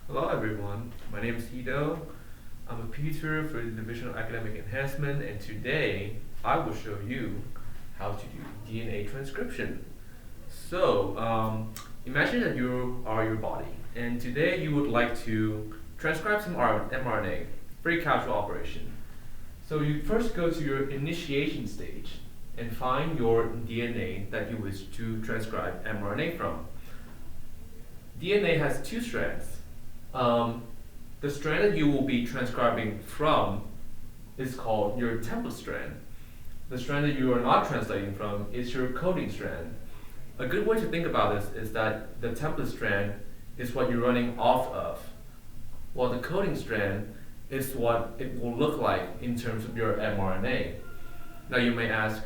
Hello everyone, my name is Ido. I'm a tutor for the Division of Academic Enhancement, and today I will show you how to do DNA transcription. Imagine that you are your body, and today you would like to transcribe some mRNA, very casual operation. So you first go to your initiation stage and find your DNA that you wish to transcribe mRNA from. DNA has two strands. The strand that you will be transcribing from is called your template strand. The strand that you are not translating from is your coding strand. A good way to think about this is that the template strand is what you're running off of, while the coding strand is what it will look like in terms of your mRNA. Now you may ask,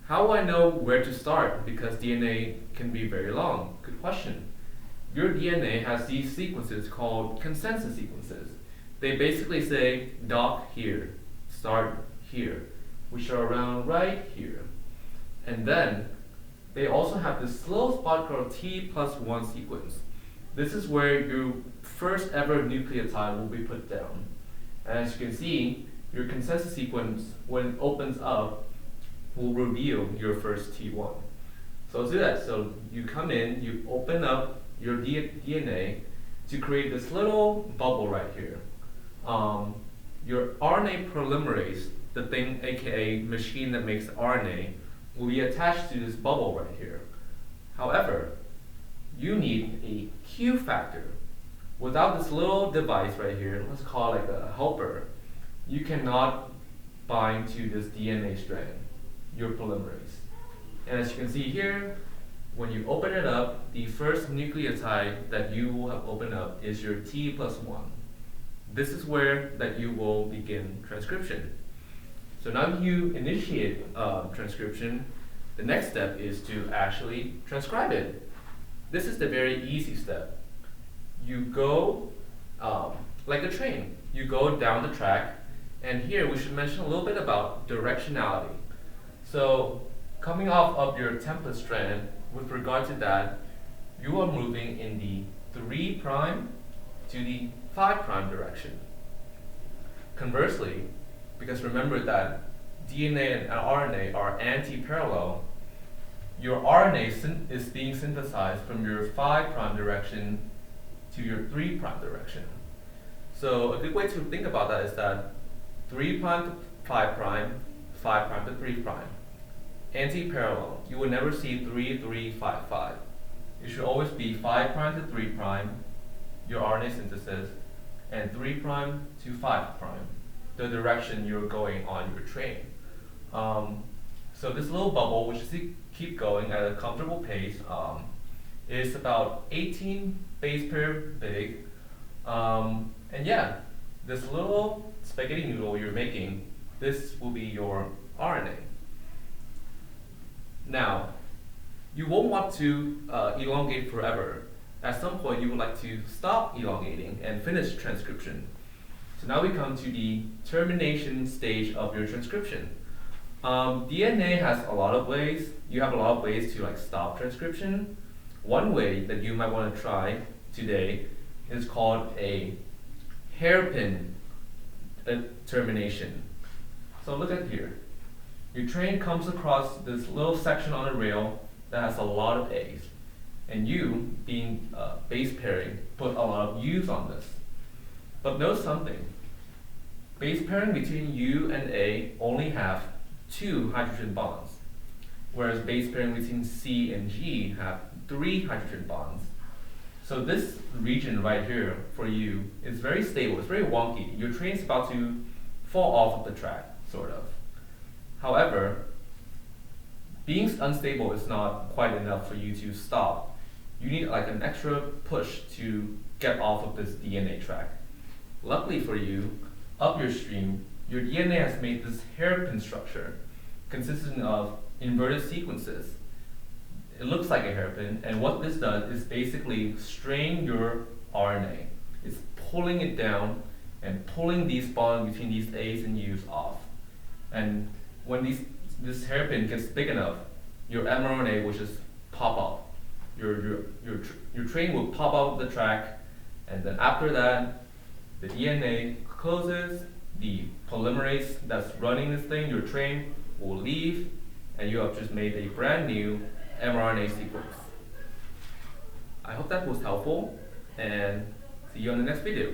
how do I know where to start? Because DNA can be very long. Good question. Your DNA has these sequences called consensus sequences. They basically say dock here, start here, which are around right here. And then they also have this slow spot called T+1 sequence. This is where your first ever nucleotide will be put down. And as you can see, your consensus sequence, when it opens up, will reveal your first T1. So let's do that. So you come in, you open up your DNA to create this little bubble right here. Your RNA polymerase, the thing aka machine that makes RNA, will be attached to this bubble right here. However, you need a Q factor. Without this little device right here, let's call it like a helper, you cannot bind to this DNA strand, your polymerase. And as you can see here, when you open it up, the first nucleotide that you will have opened up is your T+1. This is where that you will begin transcription. So now that you initiate transcription, the next step is to actually transcribe it. This is the very easy step. You go like a train. You go down the track, and here we should mention a little bit about directionality. So coming off of your template strand, with regard to that, you are moving in the 3' to the 5' direction. Conversely, because remember that DNA and RNA are anti-parallel, your RNA is being synthesized from your 5' direction to your 3' direction. So a good way to think about that is that 3' to 5', 5' to 3'. Anti-parallel. You will never see 3, 3, 5, 5. It should always be 5' to 3', your RNA synthesis, and 3' to 5', the direction you're going on your train. So this little bubble, which is keep going at a comfortable pace, is about 18 base pair big. And yeah, this little spaghetti noodle you're making, this will be your RNA. Now, you won't want to elongate forever. At some point, you would like to stop elongating and finish transcription. So now we come to the termination stage of your transcription. DNA has a lot of ways. You have a lot of ways to stop transcription. One way that you might want to try today is called a hairpin termination. So look at here. Your train comes across this little section on a rail that has a lot of A's. And you, being base pairing, put a lot of U's on this. But note something. Base pairing between U and A only have 2 hydrogen bonds, whereas base pairing between C and G have 3 hydrogen bonds. So this region right here for you is very stable, it's very wonky. Your train's about to fall off of the track, sort of. However, being unstable is not quite enough for you to stop. You need an extra push to get off of this DNA track. Luckily for you, up your stream, your DNA has made this hairpin structure consisting of inverted sequences. It looks like a hairpin, and what this does is basically strain your RNA. It's pulling it down and pulling these bonds between these A's and U's off. And when this hairpin gets big enough, your mRNA will just pop off. Your train will pop off the track, And then after that, the DNA closes, the polymerase that's running this thing, your train, will leave, and you have just made a brand new mRNA sequence. I hope that was helpful, and see you on the next video.